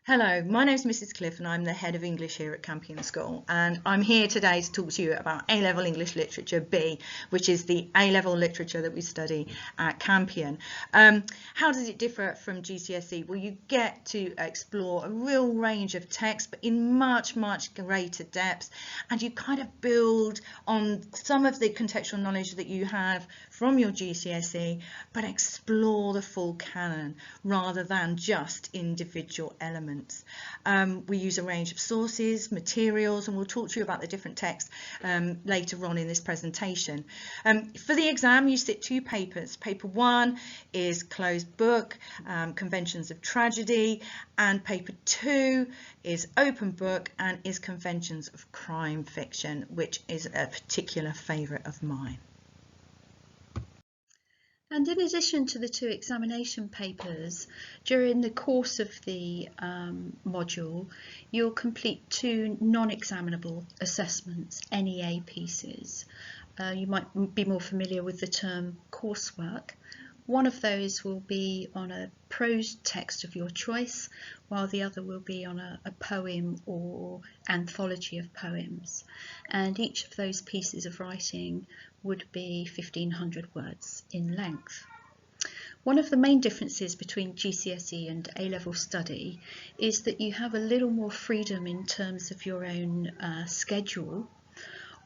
Hello, my name is Mrs. Cliff and I'm the head of English here at Campion School, and I'm here today to talk to you about A-Level English Literature B, which is the A-Level literature that we study at Campion. How does it differ from GCSE? Well, you get to explore a real range of texts, but in much greater depth, and you kind of build on some of the contextual knowledge that you have from your GCSE, but explore the full canon rather than just individual elements. We use a range of sources, materials, and we'll talk to you about the different texts later on in this presentation. For the exam, you sit two papers. Paper 1 is closed book, conventions of tragedy, and paper 2 is open book and is conventions of crime fiction, which is a particular favourite of mine. And in addition to the two examination papers, during the course of the module, you'll complete two non-examinable assessments, NEA pieces. You might be more familiar with the term coursework. One of those will be on a prose text of your choice, while the other will be on a poem or anthology of poems. And each of those pieces of writing would be 1,500 words in length. One of the main differences between GCSE and A-Level study is that you have a little more freedom in terms of your own schedule,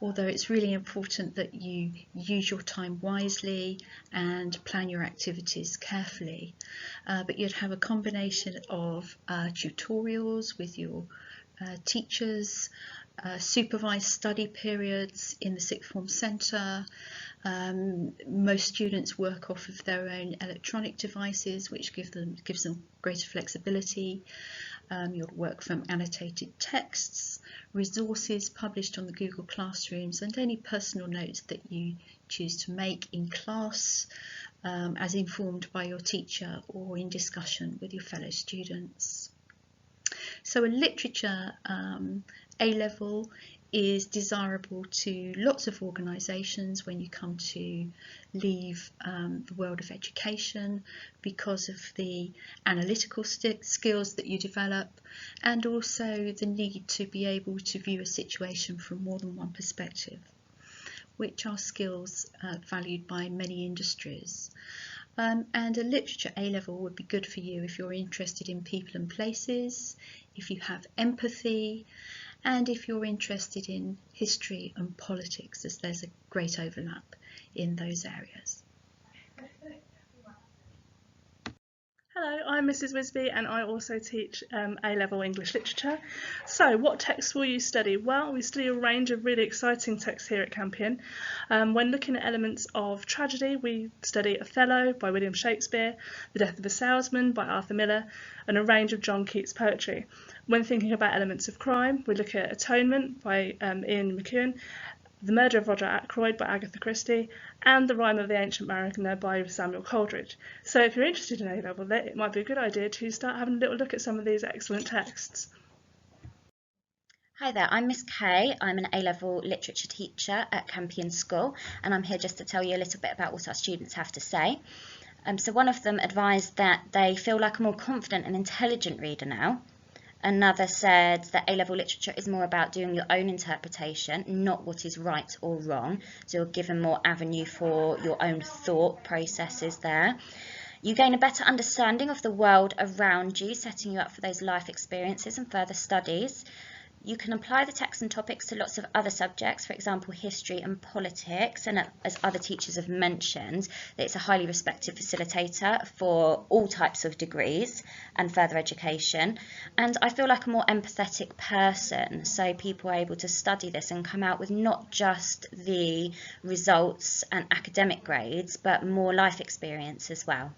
although it's really important that you use your time wisely and plan your activities carefully. But you'd have a combination of tutorials with your teachers, supervised study periods in the sixth form centre. Most students work off of their own electronic devices, which gives them greater flexibility. You'll work from annotated texts, resources published on the Google Classrooms, and any personal notes that you choose to make in class as informed by your teacher or in discussion with your fellow students. So a literature A-Level is desirable to lots of organisations when you come to leave the world of education because of the analytical skills that you develop, and also the need to be able to view a situation from more than one perspective, which are skills valued by many industries. And a literature A-Level would be good for you if you're interested in people and places, if you have empathy, and if you're interested in history and politics, as there's a great overlap in those areas. Hello, I'm Mrs. Wisby and I also teach A-Level English Literature. So what texts will you study? Well, we study a range of really exciting texts here at Campion. When looking at elements of tragedy, we study Othello by William Shakespeare, The Death of a Salesman by Arthur Miller, and a range of John Keats poetry. When thinking about elements of crime, we look at Atonement by Ian McEwan, The Murder of Roger Ackroyd by Agatha Christie, and The Rime of the Ancient Mariner by Samuel Coleridge. So if you're interested in A-Level Lit, it might be a good idea to start having a little look at some of these excellent texts. Hi there, I'm Miss Kay. I'm an A-Level literature teacher at Campion School, and I'm here just to tell you a little bit about what our students have to say. So one of them advised that they feel like a more confident and intelligent reader now. Another said that A-Level literature is more about doing your own interpretation, not what is right or wrong. So you're given more avenue for your own thought processes there. You gain a better understanding of the world around you, setting you up for those life experiences and further studies. You can apply the text and topics to lots of other subjects, for example, history and politics. And as other teachers have mentioned, it's a highly respected facilitator for all types of degrees and further education. And I feel like a more empathetic person, so people are able to study this and come out with not just the results and academic grades, but more life experience as well.